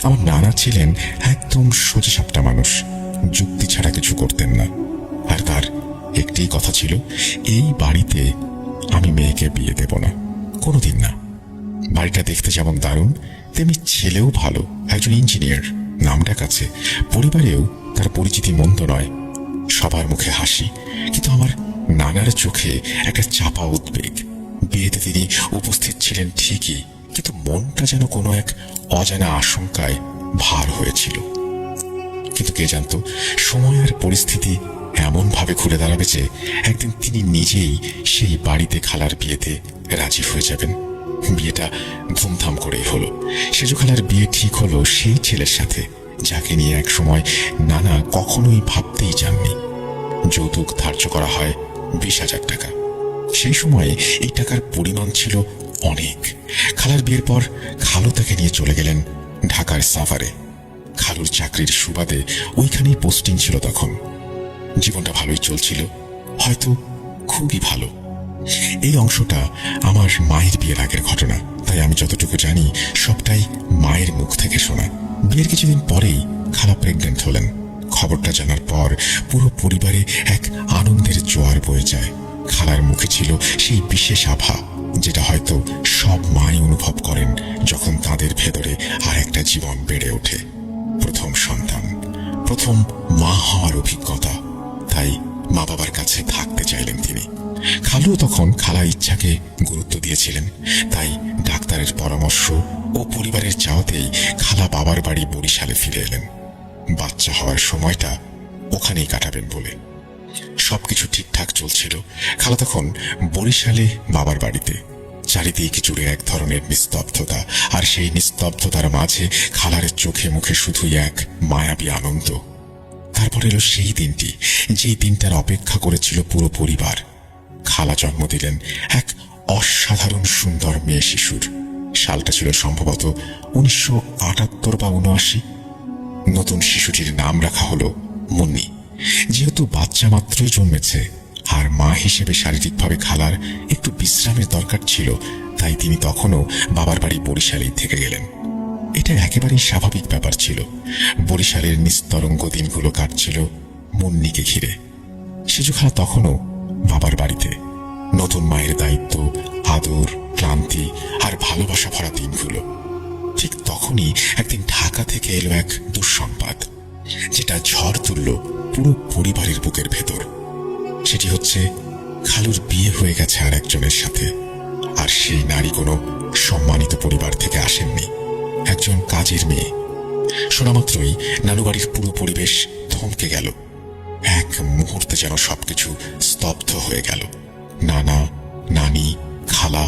আমার নানা ছিলেন একদম সোজাসাপটা মানুষ, যুক্তি ছাড়া কিছু করতেন না। আর তার একটি কথা ছিল, এই বাড়িতে আমি মেয়েকে বিয়ে দেব না, কোনোদিন না। বাড়িটা দেখতে যেমন দারুণ, তেমনি ছেলেও ভালো, একজন ইঞ্জিনিয়ার, নামডাক আছে, পরিবারেও তার পরিচিতি মন্দ নয়। সবার মুখে হাসি, কিন্তু আমার নানার চোখে একটা চাপা উদ্বেগ। বিয়েতে তিনি উপস্থিত ছিলেন ঠিকই, কিন্তু মনটা যেন কোনো এক অজানা আশঙ্কায় ভার হয়েছিল। কিন্তু কে জানতো, সময় আর পরিস্থিতি এমন ভাবে ঘুরে দাঁড়াবে যে একদিন তিনি নিজেই সেই বাড়িতে খালার বিয়েতে রাজি হয়ে যাবেন। বিয়েটা ধুমধাম করেই হলো। সেজু খালার বিয়ে ঠিক হলো সেই ছেলের সাথে, যাকে নিয়ে এক সময় নানা কখনোই ভাবতেই চাননি। যৌতুক ধার্য করা হয় 20,000 টাকা। সেই সময়ে এই টাকার পরিমাণ ছিল অনেক। খালার বিয়ের পর খালু তাকে নিয়ে চলে গেলেন ঢাকার সাভারে। খালুর চাকরির সুবাদে ওইখানেই পোস্টিং ছিল তখন। জীবনটা ভালোই চলছিল, হয়তো খুবই ভালো। এই অংশটা আমার মায়ের বিয়ের আগের ঘটনা, তাই আমি যতটুকু জানি সবটাই মায়ের মুখ থেকে শোনা। বিয়ের কিছুদিন পরেই খালা প্রেগনেন্ট হলেন। খবরটা জানার পর পুরো পরিবারে এক আনন্দের জোয়ার বয়ে যায়। খালার মুখে ছিল সেই বিশেষ আভা, যেটা হয়তো সব মাই অনুভব করেন যখন তাদের ভেতরে আর একটা জীবন বেড়ে ওঠে। প্রথম সন্তান, প্রথম মা হওয়ার অভিজ্ঞতা, তাই মা বাবার কাছে থাকতে চাইলেন তিনি। খালু তখন খালার ইচ্ছাকে গুরুত্ব দিয়েছিলেন, তাই ডাক্তারের পরামর্শ ও পরিবারের চাওয়াতেই খালা বাবার বাড়ি বরিশালে ফিরে এলেন। বাচ্চা হওয়ার সময়টা ওখানেই কাটাবেন বলে। সবকিছু ঠিকঠাক চলছিল। খালা তখন বরিশালে বাবার বাড়িতে। চারিদিকে জুড়ে এক ধরনের নিস্তব্ধতা, আর সেই নিস্তব্ধতার মাঝে খালার চোখে মুখে শুধুই এক মায়াবী আনন্দ। তারপর এলো সেই দিনটি, যেই দিনটার অপেক্ষা করেছিল পুরো পরিবার। খালা জন্ম দিলেন এক অসাধারণ সুন্দর মেয়ে শিশুর। সালটা ছিল সম্ভবত 1978 বা 79। নতুন শিশুটির নাম রাখা হলো মুন্নি। যেহেতু বাচ্চা মাত্রই জন্মেছে আর মা হিসেবে শারীরিকভাবে খালার একটু বিশ্রামের দরকার ছিল, তাই তিনি তখনও বাবার বাড়ি বরিশালেই থেকে গেলেন। এটা একেবারেই স্বাভাবিক ব্যাপার ছিল। বরিশালের নিস্তরঙ্গ দিনগুলো কাটছিল মুন্নিকে ঘিরে। সেজু খালা তখনও বাবার বাড়িতে। নতুন মায়ের দায়িত্ব, আদর, ক্লান্তি আর ভালোবাসা ভরা দিনগুলো। ঠিক তখনই একদিন ঢাকা থেকে এলো এক দুঃসংবাদ, যেটা ঝড় তুলল পুরো পরিবারের বুকের ভেতর। সেটি হচ্ছে খালুর বিয়ে হয়ে গেছে আর একজনের সাথে। আর সেই নারী কোনো সম্মানিত পরিবার থেকে আসেননি, একজন কাজের মেয়ে। শোনা মাত্রই নানুবাড়ির পুরো পরিবেশ থমকে গেল। এক মুহূর্তে যেন সবকিছু স্তব্ধ হয়ে গেল। নানা, নানি, খালা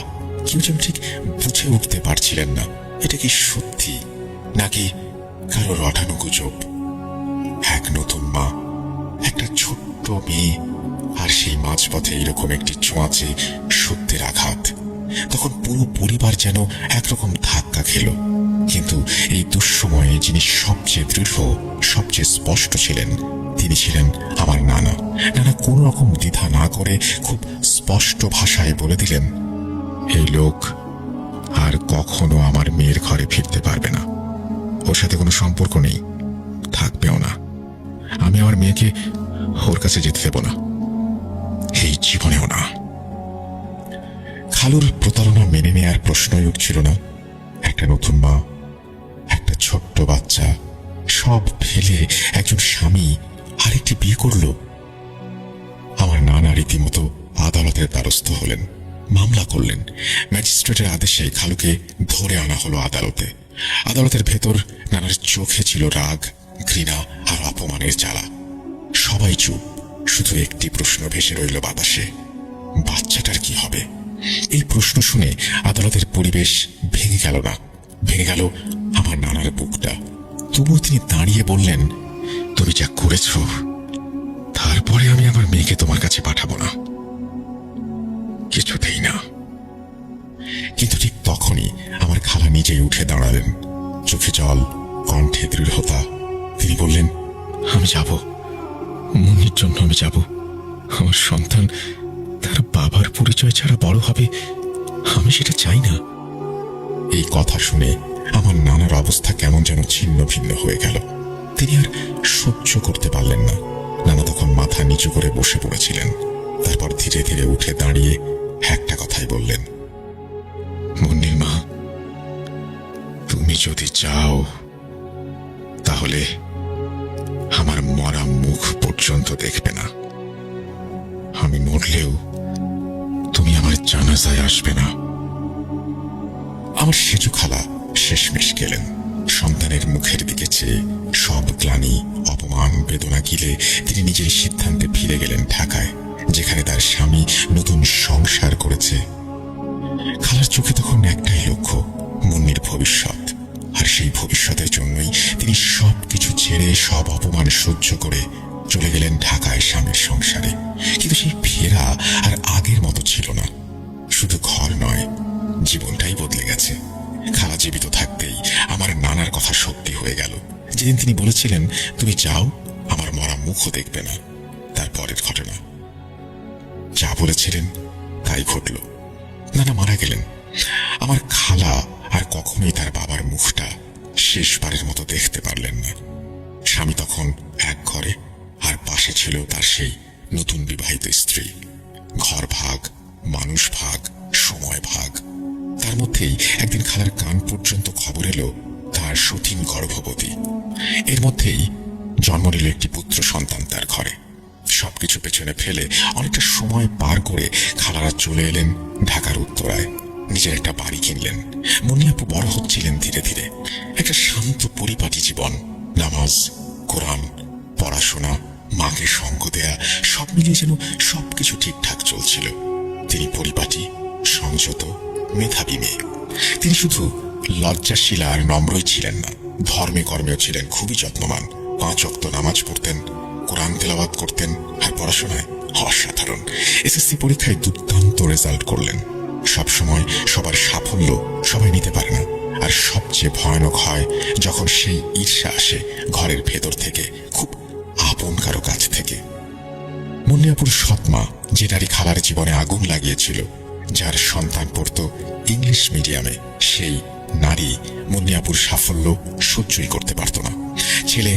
কেউ যেন ঠিক বুঝে উঠতে পারছিলেন না এটা কি সত্যি নাকি কারো রটানো গুজব। এক নতুন মা, একটা ছোট্ট মেয়ে, আর সেই মাঝপথে এরকম একটি ছোঁয়াচে সত্যের আঘাত। তখন পুরো পরিবার যেন একরকম ধাক্কা খেল। কিন্তু এই দুঃসময়ে যিনি সবচেয়ে দৃঢ়, সবচেয়ে স্পষ্ট ছিলেন, তিনি ছিলেন আমার নানা। নানা কোন রকম দ্বিধা না করে খুব স্পষ্ট ভাষায় বলে দিলেন, এই লোক আর কখনো আমার মেয়ের ঘরে ফিরতে পারবে না। ওর সাথে কোনো সম্পর্ক নেই, থাকবেও না। আমি আমার মেয়েকে ওর কাছে যেতে দেব না, এই জীবনেও না। খালুর প্রতারণা মেনে নেয়ার প্রশ্নই উঠছিল না। একটা নতুন মা, একটা ছোট্ট বাচ্চা, সব ফেলে একজন স্বামী আরেকটি বিয়ে করল। আমার নানা রীতিমতো আদালতের দ্বারস্থ হলেন, মামলা করলেন। ম্যাজিস্ট্রেটের আদেশে খালুকে ধরে আনা হলো আদালতে। আদালতের ভেতর নানার চোখে ছিল রাগ, ঘৃণা আর অপমানের জ্বালা। সবাই চুপ, শুধু একটি প্রশ্ন ভেসে রইল বাতাসে, বাচ্চাটার কি হবে? এই প্রশ্ন শুনে আদালতের পরিবেশ ভেঙে গেল না, ভেঙে গেল আমার নানার বুকটা। তবুও তিনি দাঁড়িয়ে বললেন, তুমি যা করেছ, তারপরে আমি আমার মেয়েকে তোমার কাছে পাঠাবো না, কিছুতেই না। কিন্তু ঠিক তখনই আমার খালা নিজেই উঠে দাঁড়ালেন, চোখে জল, কণ্ঠে দৃঢ়তা। তিনি বললেন, আমি যাব, মুন্নির জন্য আমি যাব। আমার সন্তান তার বাবার পরিচয় ছাড়া বড় হবে, আমি আমি সেটা চাই না। এই কথা শুনে আমার নানার অবস্থা কেমন যেন ছিন্ন ভিন্ন হয়ে গেল। তিনি আর সহ্য করতে পারলেন না। নানা তখন মাথা নিচু করে বসে পড়েছিলেন। তারপর ধীরে ধীরে উঠে দাঁড়িয়ে একটা কথাই বললেন, মুন্নির মা, তুমি যদি চাও তাহলে আমার মরা মুখ পর্যন্ত দেখবে না। আমি মরলেও তুমি আমার জানাজায় আসবে না। আমার সেজু খালা শেষমেশ গেলেন। সন্তানের মুখের দিকে চেয়ে সব গ্লানি, অপমান, বেদনা গিলে তিনি নিজের সিদ্ধান্তে ফিরে গেলেন ঢাকায়, যেখানে তার স্বামী নতুন সংসার করেছে। খালার চোখে তখন একটাই লক্ষ্য, মুন্নির ভবিষ্যৎ। আর সেই ভবিষ্যতের জন্যই তিনি সবকিছু ছেড়ে, সব অপমান সহ্য করে চলে গেলেন ঢাকায় স্বামীর সংসারে। কিন্তু সেই ফেরা আর আগের মতো ছিল না। শুধু ঘর নয়, জীবনটাই বদলে গেছে। খালা জীবিত থাকতেই আমার নানার কথা সত্যি হয়ে গেল। যেদিন তিনি বলেছিলেন, তুমি যাও, আমার মরা মুখও দেখবে না, তারপরের ঘটনা। যা বলেছিলেন তাই ঘটল। নানা মারা গেলেন। আমার খালা আর কখনোই তার বাবার মুখটা শেষবারের মতো দেখতে পারলেন না। স্বামী তখন এক ঘরে, আর পাশে ছিল তার সেই নতুন বিবাহিত স্ত্রী। ঘর ভাগ, মানুষ ভাগ, সময় ভাগ। তার মধ্যেই একদিন খালার কান পর্যন্ত খবর এলো তার সতীন গর্ভবতী। এর মধ্যেই জন্ম নিল একটি পুত্র সন্তান তার ঘরে। সবকিছু পেছনে ফেলে অনেকটা সময় পার করে খালারা চলে এলেন ঢাকার উত্তরায়। নিজের একটা বাড়ি কিনলেন। মুন্নিয়াপু বড় হচ্ছিলেন ধীরে ধীরে। একটা শান্ত পরিপাটি জীবন, নামাজ, কোরআন, পড়াশোনা, মাকে সঙ্গ দেয়া, সব মিলিয়ে যেন সবকিছু ঠিকঠাক চলছিল। তিনি পরিপাটি, সংযত, মেধাবী মেয়ে। তিনি শুধু লজ্জাশীলা আর নম্রই ছিলেন না, ধর্মে কর্মেও ছিলেন খুবই যত্নবান। 5 ওয়াক্ত নামাজ পড়তেন, কোরআন তেলাওয়াত করতেন, আর পড়াশোনায় অসাধারণ। এসএসসি পরীক্ষায় দুর্দান্ত রেজাল্ট করলেন। সবসময় সবার সাফল্য সবাই নিতে পারে না, আর সবচেয়ে ভয়ানক হয় যখন সেই ঈর্ষা আসে ঘরের ভেতর থেকে, খুব আপন কারো কাছ থেকে। মুন্নিয়াপুর সৎমা, যে নারী খালার জীবনে আগুন লাগিয়েছিল, যার সন্তান পড়ত ইংলিশ মিডিয়ামে, সেই নারী মুন্নিয়াপুর সাফল্য সহ্যই করতে পারত না। ছেলে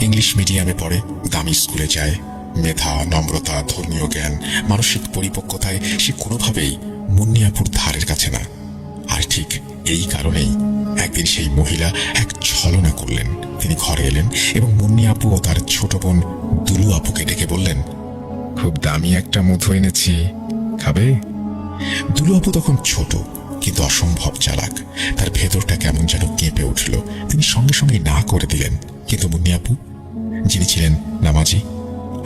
ইংলিশ মিডিয়ামে পড়ে, দামি স্কুলে যায়, মেধা, নম্রতা, ধর্মীয় জ্ঞান, মানসিক পরিপক্কতায় সে কোনোভাবেই মুন্নিয়াপুর ধারের কাছে না। আর ঠিক এই কারণেই একদিন সেই মহিলা এক ছলনা করলেন। তিনি ঘরে এলেন এবং মুন্নিয়াপু ও তার ছোট বোন দুলু আপুকে ডেকে বললেন, খুব দামি একটা মধু এনেছি, খাবে? দুলু আপু তখন ছোট কিন্তু অসম্ভব চালাক। তার ভেতরটা কেমন যেন কেঁপে উঠল। তিনি সঙ্গে সঙ্গে না করে দিলেন। কিন্তু মুন্নিয়াপু, যিনি ছিলেন নামাজি,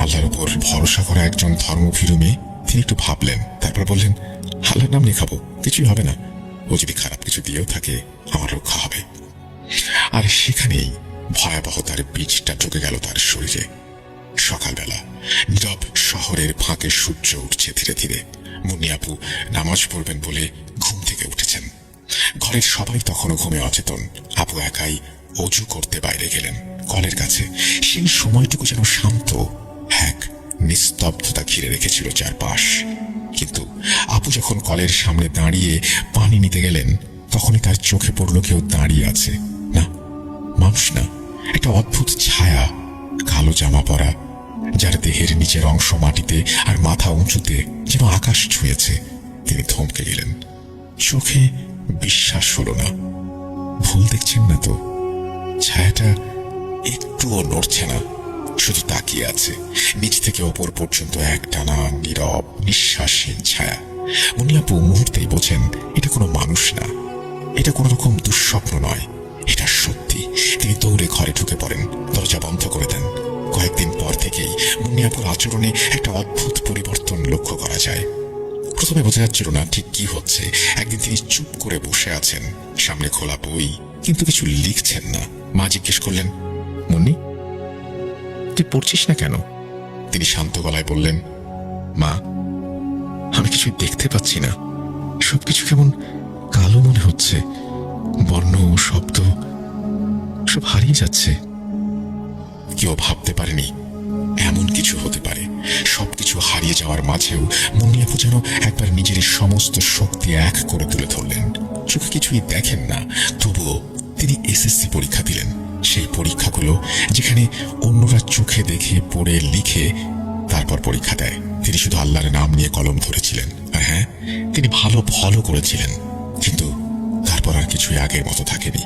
আল্লাহর উপর ভরসা করা একজন ধর্মভীরু মেয়ে, তিনি একটু ভাবলেন, তারপর বললেন, আল্লাহর নাম নিয়ে খাবো, কিছুই হবে না। ও যদি খারাপ কিছু দিয়েও থাকে, আমার রক্ষা হবে। আর সেখানেই ভয়াবহতার বীজটা ঢুকে গেল তার শরীরে। সকালবেলা নীরব শহরের ফাঁকে সূর্য উঠছে ধীরে ধীরে। মুন্নিয়াপু নামাজ পড়বেন বলে ঘুম থেকে উঠেছেন। ঘরের সবাই তখনও ঘুমে অচেতন। আপু একাই অজু করতে বাইরে গেলেন কলের কাছে। সেই সময়টুকু যেন শান্ত, এক নিস্তব্ধতা ঘিরে রেখেছিল চারপাশ। কিন্তু আপু যখন কলের সামনে দাঁড়িয়ে পানি নিতে গেলেন, তখনই তার চোখে পড়ল কেউ দাঁড়িয়ে আছে। না, মানুষ না, একটা অদ্ভুত ছায়া, কালো জামা পরা, যার দেহের নিচের অংশ মাটিতে আর মাথা উঁচুতে, যেন আকাশ ছুঁয়েছে। তিনি থমকে গেলেন। চোখে বিশ্বাস হলো না। ভুল দেখছেন না তো? ছায়াটা একটুও নড়ছে না, শুধু তাকিয়ে আছে। নিচ থেকে ওপর পর্যন্ত একটানা নীরব নিঃশ্বাসহীন ছায়া। মুন্নিয়াপু মুহূর্তেই বোঝেন এটা কোনো মানুষ না, এটা কোনো রকম দুঃস্বপ্ন নয়, এটা সত্যি। তিনি দৌড়ে ঘরে ঢুকে পড়েন, দরজা বন্ধ করে দেন। কয়েকদিন পর থেকেই মুন্নিয়াপুর আচরণে একটা অদ্ভুত পরিবর্তন লক্ষ্য করা যায়। প্রথমে বোঝা যাচ্ছিল না ঠিক কি হচ্ছে। একদিন তিনি চুপ করে বসে আছেন, সামনে খোলা বই, কিন্তু কিছু লিখছেন না। মা জিজ্ঞেস করলেন, মুন্নি, তুই পড়ছিস না কেন? তিনি শান্ত গলায় বললেন, মা, আমি কিছু দেখতে পাচ্ছি না, সবকিছু কেমন কালো মনে হচ্ছে, বর্ণ, শব্দ সব হারিয়ে যাচ্ছে। কেউ ভাবতে পারেনি এমন কিছু হতে পারে। সবকিছু হারিয়ে যাওয়ার মাঝেও মুন্নি আপু যেন একবার নিজের সমস্ত শক্তি এক করে তুলে ধরলেন। চোখে কিছুই দেখেন না, তবুও তিনি এসএসসি পরীক্ষা দিলেন। সেই পরীক্ষাগুলো যেখানে অন্যরা চোখে দেখে পড়ে লিখে তারপর পরীক্ষা দেয়, তিনি শুধু আল্লাহর নাম নিয়ে কলম ধরেছিলেন। আর হ্যাঁ, তিনি ভালো ফলও করেছিলেন, কিন্তু তারপর আর কিছুই আগের মতো থাকেনি।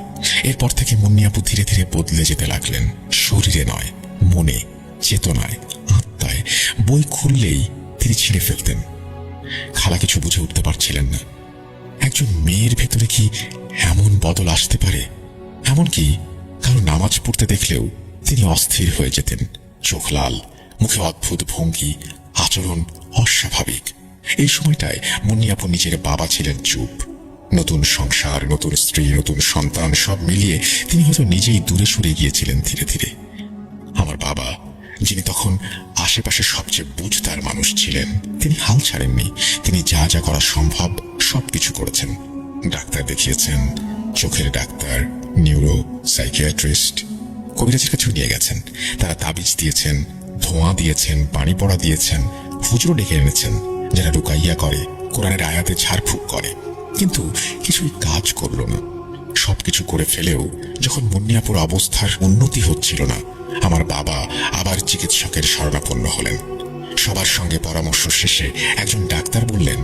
এরপর থেকে মুন্নি আপু ধীরে ধীরে বদলে যেতে লাগলেন। শরীরে নয়, মনে, চেতনায়, আত্মায়। বই খুললেই তিনি ছিঁড়ে ফেলতেন। খালা কিছু বুঝে উঠতে পারছিলেন না। একজন মেয়ের ভেতরে কি এমন বদল আসতে পারে? এমনকি কারো নামাজ পড়তে দেখলেও তিনি অস্থির হয়ে যেতেন। চোখ লাল, মুখে অদ্ভুত ভঙ্গি, আচরণ অস্বাভাবিক। এই সময়টায় মুন্নি আপু নিজের বাবা ছিলেন চুপ। নতুন সংসার, নতুন স্ত্রী, নতুন সন্তান, সব মিলিয়ে তিনি হয়তো নিজেই দূরে সরে গিয়েছিলেন ধীরে ধীরে। আমার বাবা, যিনি তখন আশেপাশে সবচেয়ে বুঝতার মানুষ ছিলেন, তিনি হাল ছাড়েননি। তিনি যা যা করা সম্ভব সবকিছু করেছেন। ডাক্তার দেখিয়েছেন, চোখের ডাক্তার, নিউরো, সাইকিয়াট্রিস্ট, কবিরাজের কাছেও নিয়ে গেছেন। তারা তাবিজ দিয়েছেন, ধোঁয়া দিয়েছেন, পানি পড়া দিয়েছেন, হুজুরও ডেকে এনেছেন যারা রুকাইয়া করে, কোরআনের আয়াতে ঝাড়ফুঁক করে, কিন্তু কিছুই কাজ করল না। সবকিছু করে ফেলেও যখন মুন্নি আপুর অবস্থার উন্নতি হচ্ছিল না, আমার বাবা আবার চিকিৎসকের শরণাপন্ন হলেন। সবার সঙ্গে পরামর্শ শেষে একজন ডাক্তার বললেন,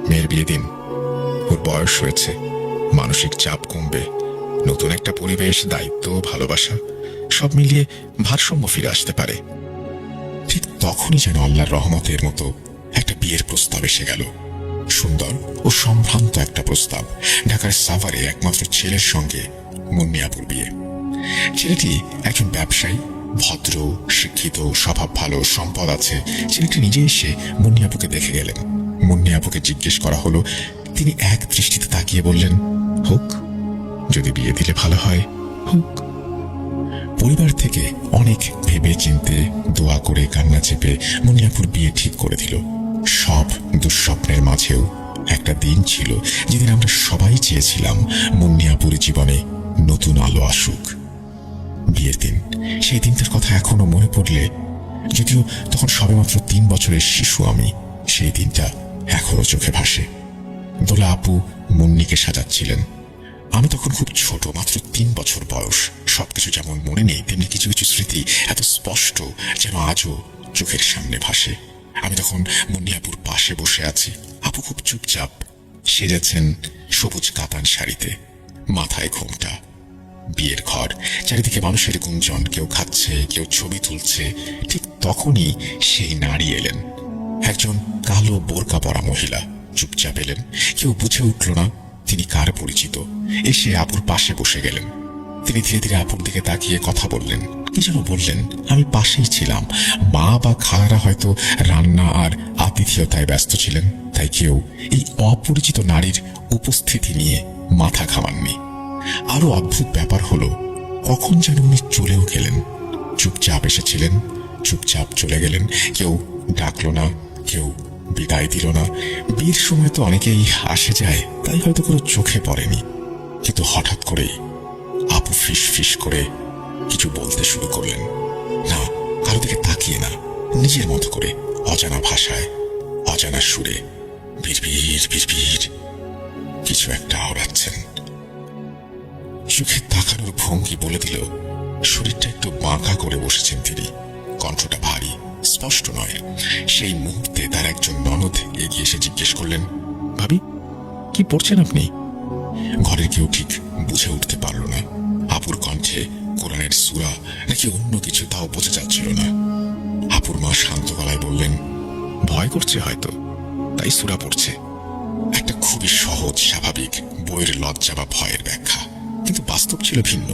মেয়ের বিয়ে দিন, ওর বয়স হয়েছে, মানসিক চাপ কমবে, নতুন একটা পরিবেশ, দায়িত্ব, ভালোবাসা সব মিলিয়ে ভারসাম্য ফিরে আসতে পারে। ঠিক তখনই যেন আল্লাহর রহমতের মতো একটা বিয়ের প্রস্তাব এসে গেল। সুন্দর ও সম্ভ্রান্ত একটা প্রস্তাব। ঢাকার সাভারে একমাত্র ছেলের সঙ্গে মুন্নি আপুর বিয়ে। ছেলেটি একজন ব্যবসায়ী, ভদ্র, শিক্ষিত, স্বভাব ভালো, সম্পদ আছে। ছেলেটি নিজে এসে মুন্নি আপুকে দেখে গেলেন। মুন্নি আপুকে জিজ্ঞেস করা হলো, তিনি এক দৃষ্টিতে তাকিয়ে বললেন, হোক, যদি বিয়ে দিলে ভালো হয় হোক। পরিবার থেকে অনেক ভেবে চিনতে, দোয়া করে, কান্না চেপে মুন্নি আপুর বিয়ে ঠিক করে দিল। সব দুঃস্বপ্নের মাঝেও একটা দিন ছিল যেদিন আমরা সবাই চেয়েছিলাম মুন্নি আপুর জীবনে নতুন আলো আসুক। বিয়ের দিন। সেই দিনটার কথা এখনো মনে পড়লে, যদিও তখন সবেমাত্র 3 বছরের শিশু আমি, সেই দিনটা এখনো চোখে ভাসে। দোলা আপু মুন্নিকে সাজাচ্ছিলেন। আমি তখন খুব ছোট, মাত্র 3 বছর বয়স। সবকিছু যেমন মনে নেই, তেমনি কিছু কিছু স্মৃতি এত স্পষ্ট যেন আজও চোখের সামনে ভাসে। আমি তখন মুন্নি আপুর পাশে বসে আছি। আপু খুব চুপচাপ সেজেছেন সবুজ কাতান শাড়িতে, মাথায় ঘোমটা। বিয়ের ঘর, চারিদিকে মানুষের গুঞ্জন, কেউ খাচ্ছে, কেউ ছবি তুলছে। ঠিক তখনই সেই নারী এলেন, একজন কালো বোরকা পরা মহিলা। চুপচাপ এলেন, কেউ বুঝে উঠল না তিনি কার পরিচিত। এসে আপুর পাশে বসে গেলেন। তিনি ধীরে ধীরে আপুর দিকে তাকিয়ে কথা বললেন, কি যেন বললেন। আমি পাশেই ছিলাম। মা বা খালারা হয়তো রান্না আর আতিথেয়তায় ব্যস্ত ছিলেন, তাই কেউ এই অপরিচিত নারীর উপস্থিতি নিয়ে মাথা ঘামাননি। আরো অদ্ভুত ব্যাপার হলো, কখন যেন উনি চলেও গেলেন। চুপচাপ এসেছিলেন, চুপচাপ চলে গেলেন। কেউ ডাকলো না, কেউ বিদায় দিল না। বিয়ের সময় তো অনেকেই আসে যায়, তাই হয়তো কোনো চোখে পড়েনি। কিন্তু হঠাৎ করেই আপু ফিস ফিস করে কিছু বলতে শুরু করলেন। না, কারো দিকে তাকিয়ে না, নিজের মতো করে, অজানা ভাষায়, অজানা সুরে ভিড় ভিড় কিছু একটা আওড়াচ্ছেন। চোখে তাকানোর ভঙ্গি বলে দিল, শরীরটা একটু বাঁকা করে বসেছেন তিনি। কণ্ঠটা ভারী, স্পষ্ট নয়। সেই মুহূর্তে তার একজন ননদ এগিয়ে এসে জিজ্ঞেস করলেন, ভাবি, কি পড়ছেন আপনি? ঘরের কেউ ঠিক বুঝে উঠতে পারল না আপুর কণ্ঠে কোরআনের সূরা নাকি অন্য কিছু, তাও বোঝা যাচ্ছিল না। আপুর মা শান্ত গলায় বললেন, ভয় করছে হয়তো, তাই সূরা পড়ছে। একটা খুবই সহজ, স্বাভাবিক বইয়ের লজ্জা বা ভয়ের ব্যাখ্যা, কিন্তু বাস্তব ছিল ভিন্ন।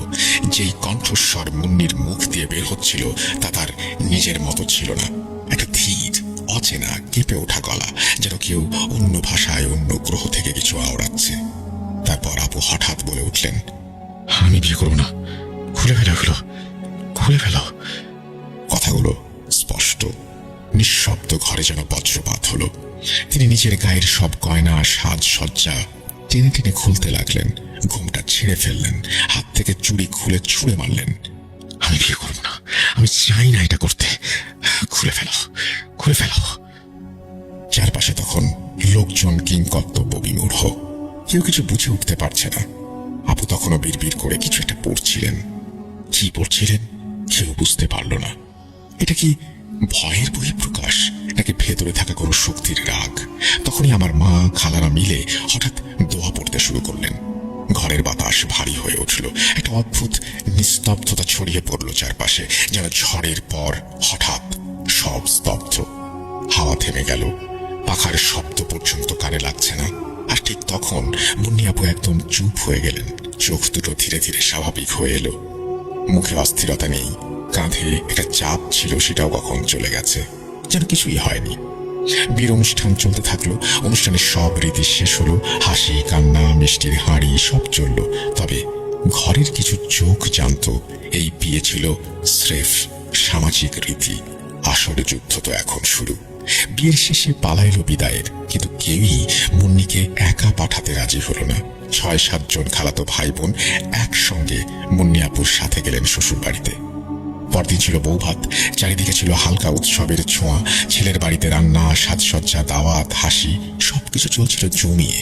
যেই কণ্ঠস্বর মুন্নির মুখ দিয়ে বের হচ্ছিল তা তার নিজের মতো ছিল না। একটা ধীর, অচেনা, কেঁপে ওঠা গলা, যেন কেউ অন্য ভাষায়, অন্য গ্রহ থেকে কিছু আওড়াচ্ছে। তারপর আপু হঠাৎ বলে উঠলেন, আমি বিয়ে করবো না, খুলে ফেলো। কথাগুলো স্পষ্ট, নিঃশব্দ। ঘরে যেন বজ্রপাত হলো। তিনি নিজের গায়ের সব গয়না, সাজসজ্জা টেনে টেনে খুলতে লাগলেন। ঘুমটা ছিঁড়ে ফেললেন, হাত থেকে চুড়ি খুলে ছুঁড়ে মারলেন। আমি বিয়ে করবো না, আমি চাই না এটা করতে, খুলে ফেলো, খুলে ফেলো। চারপাশে তখন লোকজন কিংকর্তব্য বিমূঢ়, কেউ কিছু বুঝে উঠতে পারছে না। আপু তখনও বিড়বিড় করে কিছু একটা পড়ছিলেন। কি পড়ছিলেন কেউ বুঝতে পারল না। এটা কি ভয়ের বহিঃপ্রকাশ নাকি ভেতরে থাকা কোনো শক্তির রাগ? তখনই আমার মা খালারা মিলে হঠাৎ দোয়া পড়তে শুরু করলেন। ঘরের বাতাস ভারী হয়ে উঠল, একটা অদ্ভুত নিস্তব্ধতা ছড়িয়ে পড়ল চারপাশে, যেন ঝড়ের পর হঠাৎ সব স্তব্ধ। হাওয়া থেমে গেল, পাখার শব্দ পর্যন্ত কানে লাগছে না। আর ঠিক তখন মুন্নি আপু একদম চুপ হয়ে গেলেন। চোখ দুটো ধীরে ধীরে স্বাভাবিক হয়ে এলো। মুখে অস্থিরতা নেই, কাঁধে একটা চাপ ছিল, সেটাও কখন চলে গেছে, যেন কিছুই হয়নি। বিয়ের অনুষ্ঠান চলতে থাকলো। অনুষ্ঠানের সব রীতি শেষ হলো, হাসি কান্না মিষ্টির হাঁড়ি সব চলল। তবে ঘরের কিছু চোখ জানত এই বিয়ে ছিল স্রেফ সামাজিক রীতি। আসল যুদ্ধ তো এখন শুরু। বিয়ের শেষে পালাইলো বিদায়ের, কিন্তু কেউই মুন্নিকে একা পাঠাতে রাজি হলো না। ৬-৭ জন খালাতো ভাই বোন একসঙ্গে মুন্নি আপুর সাথে গেলেন শ্বশুর বাড়িতে। পরদিন ছিল বৌভাত, চারিদিকে ছিল হালকা উৎসবের ছোঁয়া। ছেলের বাড়িতে রান্না, সাজসজ্জা, দাওয়াত, হাসি সবকিছু চলছিল জমিয়ে।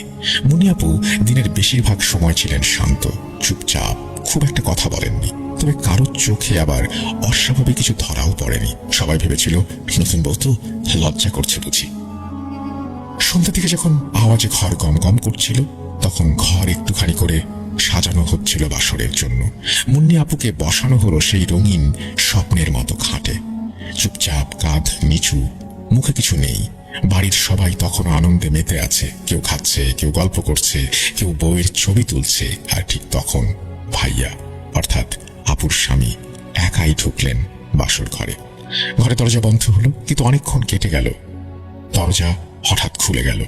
মুন্নি আপু দিনের বেশিরভাগ সময় ছিলেন শান্ত, চুপচাপ, খুব একটা কথা বলেননি। তবে কারোর চোখে আবার অস্বাভাবিক কিছু ধরাও পড়েনি। সবাই ভেবেছিল নতুন বউ তো, লজ্জা করছে বুঝি। সন্ধ্যা থেকে যখন আওয়াজে ঘর গম গম করছিল, তখন ঘর একটুখানি করে সাজানো হচ্ছিল বাসরের জন্য। মুন্নি আপুকে বসানো হলো সেই রঙিন স্বপ্নের মতো খাটে। চুপচাপ, কাঁধ নিচু, মুখে কিছু নেই। বাড়ির সবাই তখনও আনন্দে মেতে আছে। কেউ খাচ্ছে, কেউ গল্প করছে, কেউ বউয়ের ছবি তুলছে। আর ঠিক তখন ভাইয়া অর্থাৎ আপুর স্বামী একাই ঢুকলেন বাসর ঘরে। ঘরে দরজা বন্ধ হলো, কিন্তু অনেকক্ষণ কেটে গেল। দরজা হঠাৎ খুলে গেল।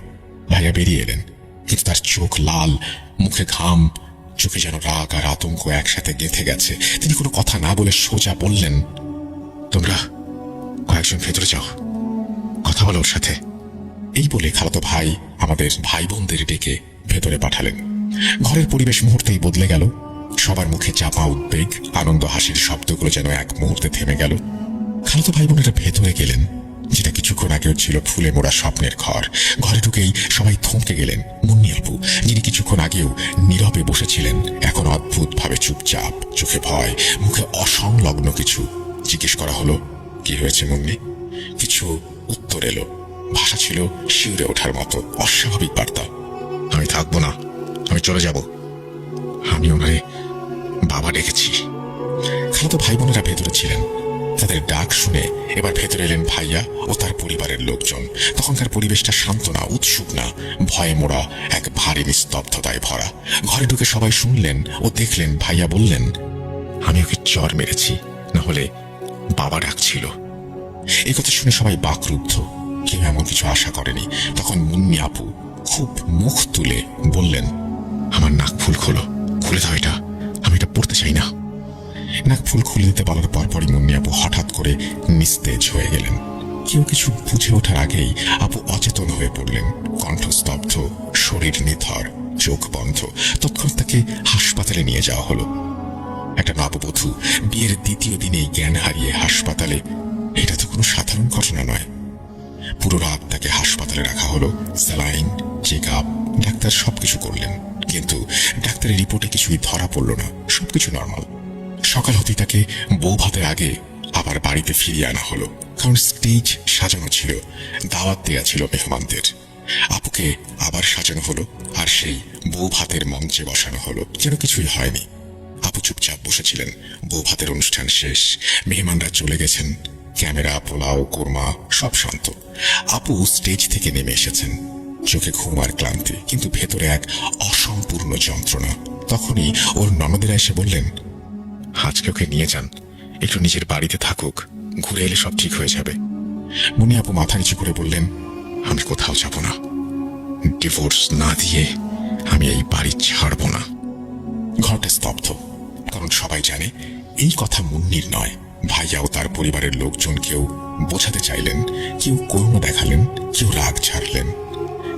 ভাইয়া বেরিয়ে এলেন, কিন্তু তার চোখ লাল, মুখে ঘাম, চোখে যেন রাগ আর আতঙ্ক একসাথে গেঁথে গেছে। তিনি কোনো কথা না বলে সোজা বললেন, তোমরা কয়েকজন ভেতরে যাও, কথা বলো ওর সাথে। এই বলে খালাতো ভাই আমাদের ভাই বোনদের ডেকে ভেতরে পাঠালেন। ঘরের পরিবেশ মুহূর্তেই বদলে গেল। সবার মুখে চাপা উদ্বেগ, আনন্দ হাসির শব্দগুলো যেন এক মুহূর্তে থেমে গেল। খালাতো ভাই বোনেরা ভেতরে গেলেন, যেটা কিছুক্ষণ আগেও ছিল ফুলে মোড়া স্বপ্নের ঘর। ঘরে ঢুকেই সবাই থমকে গেলেন। মুন্নি আপু, যিনি কিছুক্ষণ আগেও নীরবে বসেছিলেন, এখন অদ্ভুত ভাবে চুপচাপ, চোখে ভয়, মুখে অসংলগ্ন কিছু। জিজ্ঞেস করা হলো, কি হয়েছে মুন্নি? কিছু উত্তর এলো। ভাষা ছিল শিউরে ওঠার মতো, অস্বাভাবিক বার্তা। আমি থাকবো না, আমি চলে যাব। আমি ওনারে বাবা ডেকেছি। খালাতো ভাই বোনেরা ভেতরে ছিলেন। তাদের ডাক শুনে এবার ভেতরে এলেন ভাইয়া ও তার পরিবারের লোকজন। তখনকার পরিবেশটা শান্ত না, উৎসুক না, ভয়ে মোড়া, এক ভারী নিস্তব্ধতায় ভরা। ঘরে ঢুকে সবাই শুনলেন ও দেখলেন ভাইয়া বললেন, আমি ওকে চর মেরেছি, না হলে বাবা ডাকছিল। এই কথা শুনে সবাই বাকরুদ্ধ, কেউ এমন কিছু আশা করেনি। তখন মুন্নি আপু খুব মুখ তুলে বললেন, আমার নাক ফুল খোলো, খুলে দাও এটা, আমি এটা পড়তে চাই না। নাক ফুল খুলে দিতে বলার পরপরই মুন্নি আপু হঠাৎ করে নিস্তেজ হয়ে গেলেন। কেউ কিছু বুঝে ওঠার আগেই আপু অচেতন হয়ে পড়লেন। কণ্ঠ স্তব্ধ, শরীর নিথর, চোখ বন্ধ। তৎক্ষণাৎ তাকে হাসপাতালে নিয়ে যাওয়া হলো। একটা নববধূ বিয়ের দ্বিতীয় দিনেই জ্ঞান হারিয়ে হাসপাতালে, এটা তো কোনো সাধারণ ঘটনা নয়। পুরো রাত তাকে হাসপাতালে রাখা হলো। স্যালাইন, চেক আপ, ডাক্তার সবকিছু করলেন, কিন্তু ডাক্তারের রিপোর্টে কিছুই ধরা পড়ল না, সবকিছু নর্মাল। সকাল হতেই তাকে বউ ভাতের আগে আবার বাড়িতে ফিরিয়ে আনা হলো, কারণ স্টেজ সাজানো ছিল, দাওয়াত দেয়া ছিল মেহমানদের। আপুকে আবার সাজানো হলো, আর সেই বউ ভাতের মঞ্চে বসানো হলো, যেন কিছুই হয়নি। আপু চুপচাপ বসেছিলেন। বউ ভাতের অনুষ্ঠান শেষ, মেহমানরা চলে গেছেন। ক্যামেরা, পোলাও, কোরমা সব শান্ত। আপু স্টেজ থেকে নেমে এসেছেন, চোখে ঘুম আর ক্লান্তি, কিন্তু ভেতরে এক অসম্পূর্ণ যন্ত্রণা। তখনই ওর ননদেরা এসে বললেন, আজকে ওকে নিয়ে যান, একটু নিজের বাড়িতে থাকুক, ঘুরে এলে সব ঠিক হয়ে যাবে। মুন্নি আপু মাথা নিচু করে বললেন, আমি কোথাও যাব না, ডিভোর্স না দিয়ে আমি এই বাড়ি ছাড়ব না। ঘরটা স্তব্ধ, কারণ সবাই জানে এই কথা মুন্নির নয়। ভাইয়া ও তার পরিবারের লোকজন কেউ বোঝাতে চাইলেন, কেউ করুণা দেখালেন, কেউ রাগ ছাড়লেন,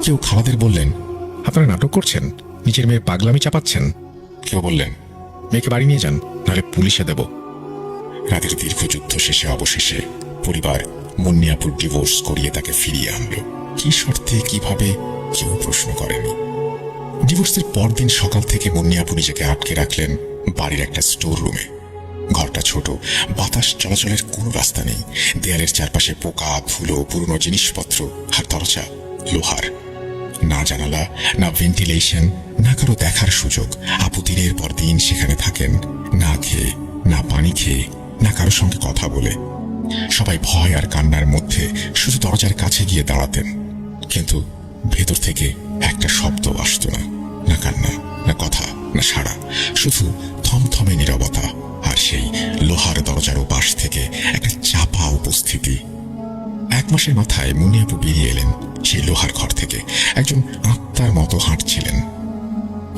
কেউ খালাদের বললেন, আপনারা নাটক করছেন, নিজের মেয়ের পাগলামি চাপাচ্ছেন। কেউ বললেন, মেয়েকে বাড়ি নিয়ে যান, নাহলে পুলিশে দেব। রাতের দীর্ঘ যুদ্ধ শেষে অবশেষে পরিবার মুন্নিয়াপুর ডিভোর্স করিয়ে তাকে ফিরিয়ে আনলো। কি শর্তে, কিভাবে, কেউ প্রশ্ন করেনি। ডিভোর্সের পরদিন সকাল থেকে মুন্নিয়াপু নিজেকে আটকে রাখলেন বাড়ির একটা স্টোর রুমে। ঘরটা ছোট, বাতাস চলাচলের কোনো রাস্তা নেই। দেয়ালের চারপাশে পোকা, ধুলো, পুরনো জিনিসপত্র, আর দরজা লোহার। না জানালা, না ভেন্টিলেশন, না কারো দেখার সুযোগ। আপু দিনের পর দিন সেখানে থাকেন, না খেয়ে, না পানি খেয়ে, না কারোর সঙ্গে কথা বলে। সবাই ভয় আর কান্নার মধ্যে শুধু দরজার কাছে গিয়ে দাঁড়াতেন, কিন্তু ভেতর থেকে একটা শব্দ আসতো না। না কান্না, না কথা, না সাড়া, শুধু থমথমে নীরবতা। আর সেই লোহার দরজার ওপাশ থেকে একটা চাপা উপস্থিতি। 1 মাসের মাথায় মুন্নিয়াপু বেরিয়ে এলেন সেই লোহার ঘর থেকে। একজন আত্মার মতো হাঁটছিলেন।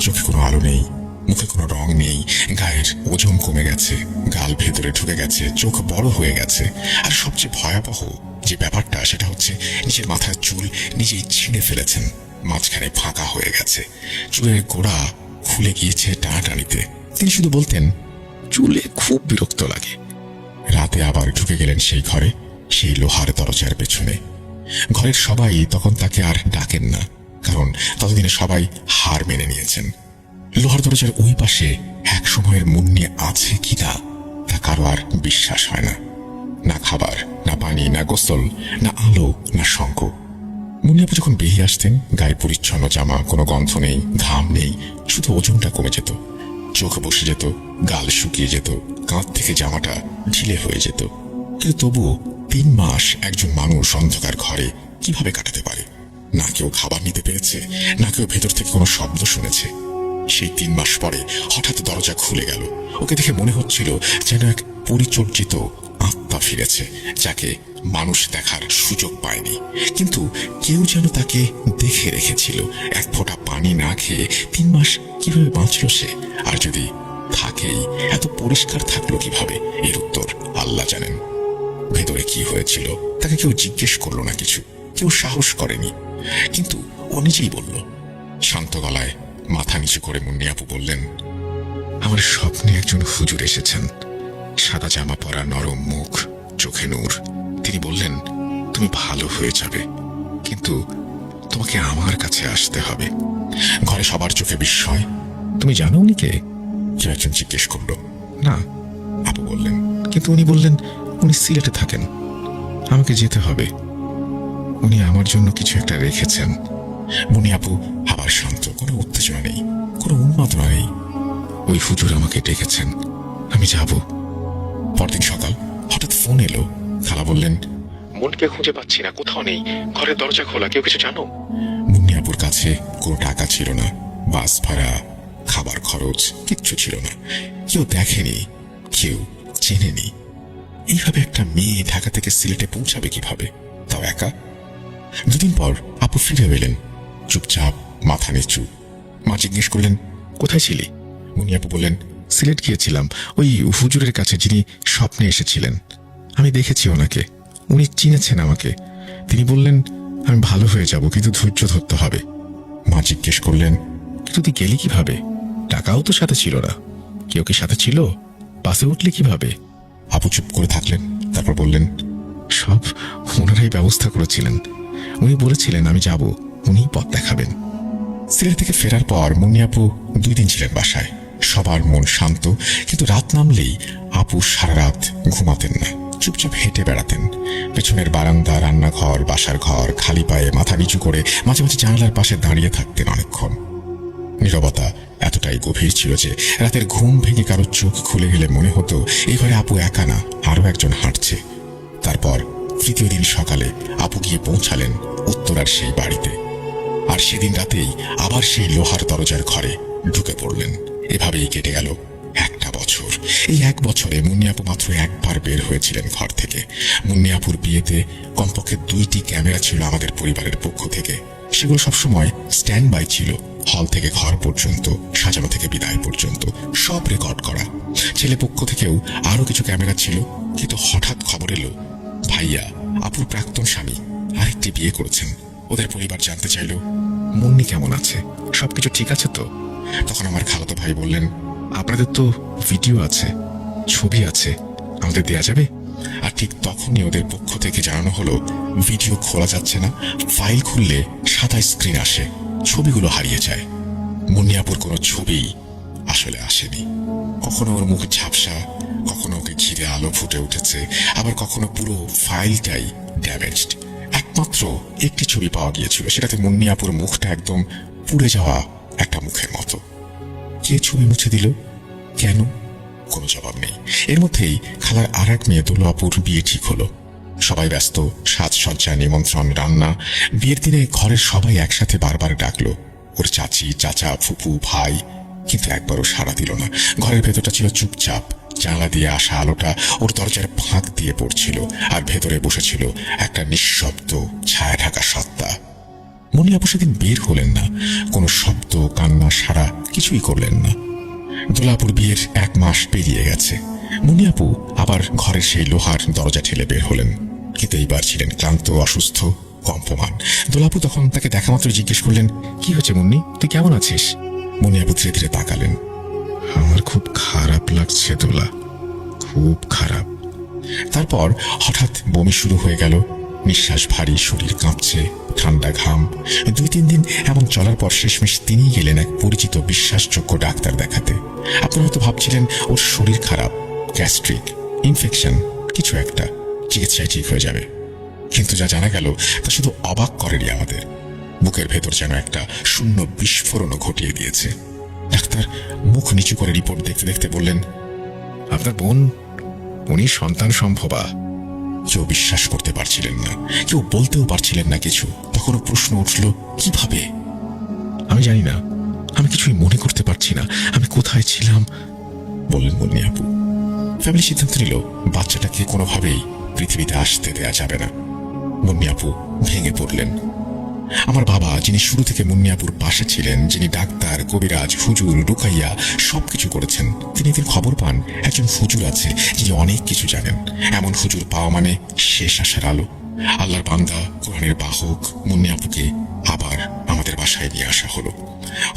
চোখে কোনো আলো নেই, মুখে কোনো রং নেই, গায়ের ওজন কমে গেছে, গাল ভেতরে ঢুকে গেছে, চোখ বড় হয়ে গেছে। আর সবচেয়ে ভয়াবহ যে ব্যাপারটা, সেটা হচ্ছে নিজের মাথার চুল নিজেই ছিঁড়ে ফেলেছেন। মাঝখানে ফাঁকা হয়ে গেছে, চুলের গোড়া খুলে গিয়েছে টানাটানিতে। তিনি শুধু বলতেন, চুলে খুব বিরক্ত লাগে। রাতে আবার ঢুকে গেলেন সেই ঘরে, সেই লোহার দরজার পেছনে। ঘরের সবাই তখন তাকে আর ডাকেন না, কারণ ততদিনে সবাই হার মেনে নিয়েছেন। লোহার দরজার ওই পাশে এক সময়ের মুন্নি আছে কিনা তা কারো আর বিশ্বাস হয় না। না খাবার, না পানি, না গোসল, না আলো, না শঙ্খ। মুন্নিয়াপু যখন বেরিয়ে আসতেন, গায়ে পরিচ্ছন্ন জামা, কোনো গন্ধ নেই, ঘাম নেই, শুধু ওজনটা কমে যেত, চোখ বসে যেত, গাল শুকিয়ে যেত, কাঁধ থেকে জামাটা ঢিলে হয়ে যেত। কিন্তু তবুও 3 মাস একজন মানুষ অন্ধকার ঘরে কিভাবে কাটাতে পারে? না কেউ খাবার নিতে পেরেছে, না কেউ ভেতর থেকে কোনো শব্দ শুনেছে। সেই 3 মাস পরে হঠাৎ দরজা খুলে গেল। ওকে দেখে মনে হচ্ছিল যেন এক পরিচর্যিত আত্মা ফিরেছে, যাকে মানুষ দেখার সুযোগ পায়নি, কিন্তু কেউ যেন তাকে দেখে রেখেছিল। 1 ফোঁটা পানি না খেয়ে 3 মাস কিভাবে বাঁচল সে? আর যদি থাকেই, এত পরিষ্কার থাকলো কিভাবে? এর উত্তর আল্লাহ জানেন। ভেতরে কি হয়েছিল তাকে কেউ জিজ্ঞেস করলো না, কিছু কেউ সাহস করেনি। কিন্তু ও নিজেই বলল, শান্ত গলায় মাথা নিচু করে মুন্নিয়াপু বললেন, আমার স্বপ্নে একজন হুজুর এসেছেন, সাদা জামা পরা, নরম মুখ, চোখে নূর। তিনি বললেন, তুমি ভালো হয়ে যাবে, কিন্তু তোমাকে আমার কাছে আসতে হবে। ঘরে সবার চোখে বিস্ময়। তুমি জানো উনি কে? কেউ একজন জিজ্ঞেস করলো। না, আপু বললেন। কিন্তু উনি বললেন, উনি সিলেটে থাকেন, আমাকে যেতে হবে, উনি আমার জন্য কিছু একটা রেখেছেন। মুন্নিয়াপু আবার শান্ত, কোনো উত্তেজনা নেই, কোনো উন্মাদনা নেই। ওই হুজুর আমাকে ডেকেছেন, আমি যাব। পরদিন সকাল হঠাৎ ফোন এলো। খালা বললেন, মনকে খুঁজে পাচ্ছি না, কোথাও নেই, ঘরের দরজা খোলা, কেউ কিছু জানো? মুন্নিয়াপুর কাছে কোনো টাকা ছিল না, বাস ভাড়া, খাবার খরচ কিচ্ছু ছিল না। কেউ দেখেনি, কেউ চেনেনি। এইভাবে একটা মেয়ে ঢাকা থেকে সিলেটে পৌঁছাবে কিভাবে, তাও একা? 2 দিন পর আপু ফিরে এলেন, চুপচাপ, মাথা নিচু। মা জিজ্ঞেস করলেন, কোথায় ছিলি? মুন্নিয়াপু বললেন, সিলেট গিয়েছিলাম, ওই হুজুরের কাছে যিনি স্বপ্নে এসেছিলেন। আমি দেখেছি ওনাকে, উনি চিনেছেন আমাকে। তিনি বললেন, আমি ভালো হয়ে যাব, কিন্তু ধৈর্য ধরতে হবে। মা জিজ্ঞেস করলেন, কিন্তু তুই গেলি কিভাবে? টাকাও তো সাথে ছিল না। কেউ কি সাথে ছিল? বাসে উঠলে কিভাবে? আপু চুপ করে থাকলেন, তারপর বললেন, সব ওনারাই ব্যবস্থা করেছিলেন। উনি বলেছিলেন আমি যাব, উনি পথ দেখাবেন। সিলেট থেকে ফেরার পর মুন্নিয়াপু 2 দিন ছিলেন বাসায়। সবার মন শান্ত, কিন্তু রাত নামলেই আপু সারা রাত ঘুমাতেন না, চুপচাপ হেঁটে বেড়াতেন। পেছনের বারান্দা, রান্নাঘর, বাসার ঘর, খালি পায়ে মাথা নিচু করে মাঝে মাঝে জানালার পাশে দাঁড়িয়ে থাকতেন অনেকক্ষণ। নীরবতা এতটাই গভীর ছিল যে রাতের ঘুম ভেঙে কারো চোখ খুলে গেলে মনে হতো এই ঘরে আপু একা না, আরো একজন হাঁটছে। তারপর 3য় দিন সকালে আপু গিয়ে পৌঁছালেন উত্তরার সেই বাড়িতে। আর সেদিন রাতেই আবার সেই লোহার দরজার ঘরে ঢুকে পড়লেন। এভাবেই কেটে গেল 1টা বছর। এই 1 বছরে মুন্নিয়াপু মাত্র একবার বের হয়েছিলেন ঘর থেকে। মুন্নিয়াপুর বিয়েতে কমপক্ষে 2টি ক্যামেরা ছিল আমাদের পরিবারের পক্ষ থেকে। সেগুলো সবসময় স্ট্যান্ড বাই ছিল। হল থেকে ঘর পর্যন্ত, সাজানো থেকে বিদায় পর্যন্ত সব রেকর্ড করা। ছেলে পক্ষ থেকেও আরো কিছু ক্যামেরা ছিল। কিন্তু হঠাৎ খবর এলো, ভাইয়া আপুর প্রাক্তন স্বামী আরেকটি বিয়ে করেছেন। ওদের পরিবার জানতে চাইল, মুন্নি কেমন আছে, সবকিছু ঠিক আছে তো? তখন আমার খালাতো ভাই বললেন, আপনাদের তো ভিডিও আছে, ছবি আছে, আমাদের দেয়া যাবে? আর ঠিক তখনই ওদের পক্ষ থেকে জানানো হলো ভিডিও খোলা যাচ্ছে না, ফাইল খুললে সাদা স্ক্রিন আসে, ছবিগুলো হারিয়ে যায়। মুন্নিয়াপুর কোনো ছবি আসলে আসেনি। কখনো ওর মুখ ঝাপসা, কখনো ওকে ঘিরে আলো ফুটে উঠেছে, আবার কখনো পুরো ফাইলটাই ড্যামেজড। একমাত্র একটি ছবি পাওয়া গিয়েছিল, সেটাতে মুন্নিয়াপুর মুখটা একদম পুড়ে যাওয়া একটা মুখের মতো। কে ছবি মুছে দিল, কেন? কোনো জবাব নেই। এর মধ্যেই খালার আর এক মেয়ে দোলা আপুর বিয়ে ঠিক হলো। সবাই ব্যস্ত, সাজসজ্জা, নিমন্ত্রণ, রান্না। বিয়ের দিনে ঘরের সবাই একসাথে বারবার ডাকলো, ওর চাচি, চাচা, ফুপু, ভাই, কিন্তু একবারও সাড়া দিল না। ঘরের ভেতরটা ছিল চুপচাপ। জানলা দিয়ে আসা আলোটা ওর দরজার ফাঁক দিয়ে পড়ছিল, আর ভেতরে বসেছিল একটা নিঃশব্দ ছায়া ঢাকা সত্তা। মুন্নিয়াপু সেদিন বের হলেন না, কোনো শব্দ, কান্না, সাড়া কিছুই করলেন না। দোলাপুর বিয়ের 1 মাস পেরিয়ে গেছে। মুন্নিয়াপু আবার ঘরের সেই লোহার দরজা ঠেলে বের হলেন, কিন্তু এইবার ছিলেন ক্লান্ত, অসুস্থ, কম্পমান। দোলাপু তখন তাকে দেখা মাত্র জিজ্ঞেস করলেন, কি হয়েছে মুন্নি, তুই কেমন আছিস? মুন্নিয়াপু ধীরে ধীরে তাকালেন। আমার খুব খারাপ লাগছে দোলা, খুব খারাপ। তারপর হঠাৎ বমি শুরু হয়ে গেল, নিঃশ্বাস ভারী, শরীর কাঁপছে, ঠান্ডা ঘাম। 2-3 দিন এমন চলার পর শেষমেশ তিনি গেলেন এক পরিচিত বিশ্বাসযোগ্য ডাক্তার দেখাতে। আপনারা হয়তো ভাবছিলেন ওর শরীর খারাপ, গ্যাস্ট্রিক ইনফেকশন, কিছু একটা, চিকিৎসায় ঠিক হয়ে যাবে। কিন্তু যা জানা গেল তা শুধু অবাক করেনি আমাদের। বুকের ভেতর যেন একটা শূন্য বিস্ফোরণও ঘটিয়ে দিয়েছে। ডাক্তার মুখ নিচু করে রিপোর্ট দেখতে দেখতে বললেন, আপনার বোন, উনি সন্তান সম্ভবা। কেউ বিশ্বাস করতে পারছিলেন না, কেউ বলতেও পারছিলেন না কিছু। তখনও প্রশ্ন উঠল, কিভাবে? আমি জানি না, আমি কিছুই মনে করতে পারছি না, আমি কোথায় ছিলাম, বললেন মুন্নিয়াপু। ফ্যামিলি সিদ্ধান্ত নিল বাচ্চাটাকে কোনোভাবেই পৃথিবীতে আসতে দেয়া যাবে না। মুন্নিয়াপু ভেঙে পড়লেন। আমার বাবা, যিনি শুরু থেকে মুন্নিয়াপুর পাশে ছিলেন, যিনি ডাক্তার, কবিরাজ, হুজুর, রুকাইয়া সবকিছু করেছেন, তিনি একদিন খবর পান একজন হুজুর আছে যিনি অনেক কিছু জানেন। এমন হুজুর পাওয়া মানে শেষ আসার আলো। আল্লাহর বান্দা, কোরআনের বাহক মুন্নিয়াপুকে আবার আমাদের বাসায় নিয়ে আসা হলো।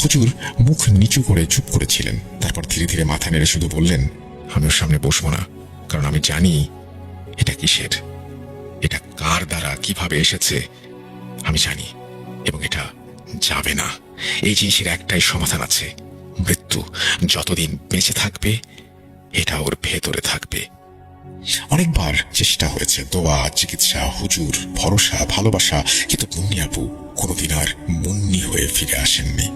হুজুর মুখ নিচু করে চুপ করেছিলেন, তারপর ধীরে ধীরে মাথা নেড়ে শুধু বললেন, আমি ওর সামনে বসবো না, কারণ আমি জানি এটা কিসের, এটা কার দ্বারা কিভাবে এসেছে আমি জানি, এবং এটা যাবে না। এই জিনিসের একটাই সমাধান আছে, মৃত্যু। যতদিন বেঁচে থাকবে এটা ওর ভেতরে থাকবে। অনেকবার চেষ্টা হয়েছে, দোয়া, চিকিৎসা, হুজুর, ভরসা, ভালোবাসা, কিন্তু মুন্নিয়াপু কোনোদিন আর মুন্নি হয়ে ফিরে আসেননি।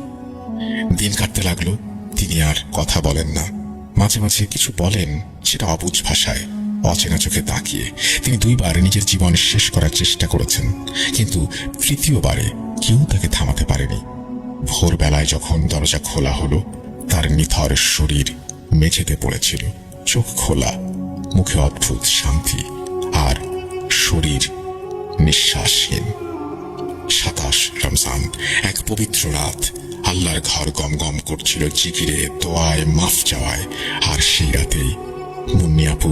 দিন কাটতে লাগলো, তিনি আর কথা বলেন না। মাঝে মাঝে কিছু বলেন, সেটা অবুঝ ভাষায়, অচেনা চোখে তাকিয়ে। তিনি 2 বার নিজের জীবন শেষ করার চেষ্টা করেছেন, কিন্তু 3য়-বারে কেউ তাকে থামাতে পারেনি। ভোরবেলায় যখন দরজা খোলা হলো, তার নিথর শরীর মেঝেতে পড়েছিল, চোখ খোলা, মুখে অদ্ভুত শান্তি, আর শরীর নিঃশ্বাসহীন। 27 রমজান, এক পবিত্র রাত। আল্লাহর ঘর গম গম করছিল জিকিরে, দোয়ায়, মাফ চাওয়ায়। আর সেই রাতেই মুন্নিয়াপু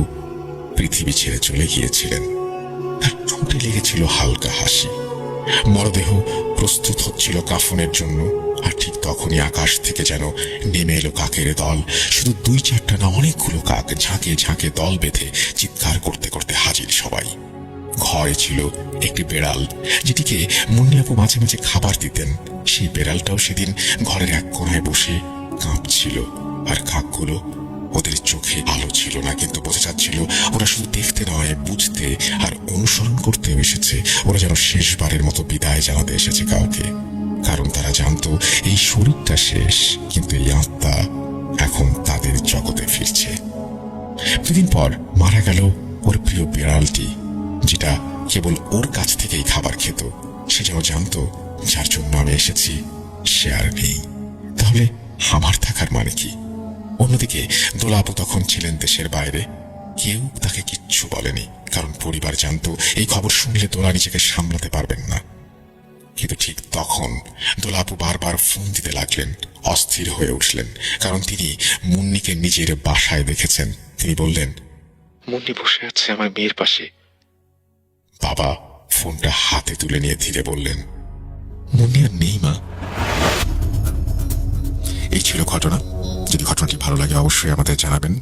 পৃথিবী ছেড়ে চলে গিয়েছিলেন। তার ঠোঁটে লেগেছিল হালকা হাসি। মরদেহ প্রস্তুত হচ্ছিল কাফনের জন্য, আর ঠিক তখনই আকাশ থেকে যেন নেমে এলো কাকের দল। শুধু 2-4টা না, অনেকগুলো কাক ঝাঁকে ঝাঁকে দল বেঁধে চিৎকার করতে করতে হাজির সবাই। ঘরে ছিল একটি বেড়াল, যেটিকে মুন্নিয়াপু মাঝে মাঝে খাবার দিতেন। সেই বেড়ালটাও সেদিন ঘরের এক কোণায় বসে কাঁপছিল। আর কাকগুলো, ওদের চোখে আলো ছিল না, কিন্তু বোঝা যাচ্ছিল ওরা শুধু দেখতে নয়, বুঝতে আর অনুসরণ করতে এসেছে। ওরা যেন শেষবারের মতো বিদায় জানাতে এসেছে কাউকে, কারণ তারা জানতো এই শরীরটা শেষ, কিন্তু এই আত্মা এখন তাদের জগতে ফিরছে। 2 দিন পর মারা গেল ওর প্রিয় বিড়ালটি, যেটা কেবল ওর কাছ থেকেই খাবার খেত। সে যেন জানতো, যার জন্য আমি এসেছি সে আর নেই, তাহলে আমার থাকার মানে কি? অন্যদিকে দোলাপু তখন ছিলেন দেশের বাইরে। কেউ তাকে কিচ্ছু বলেনি, কারণ পরিবার জানতো এই খবর শুনলে দোলা নিজেকে সামলাতে পারবেন না। কিন্তু ঠিক তখন দোলাপু বারবার ফোন দিতে লাগলেন, অস্থির হয়ে উঠলেন, কারণ তিনি মুন্নিকে নিজের বাসায় দেখেছেন। তিনি বললেন, মুন্নি বসে আছে আমার মেয়ের পাশে। বাবা ফোনটা হাতে তুলে নিয়ে ধীরে বললেন, মুন্নি আর নেই মা। এই ছিল ঘটনা। যদি ঘটনাটি ভালো লাগে অবশ্যই আমাদের জানাবেন।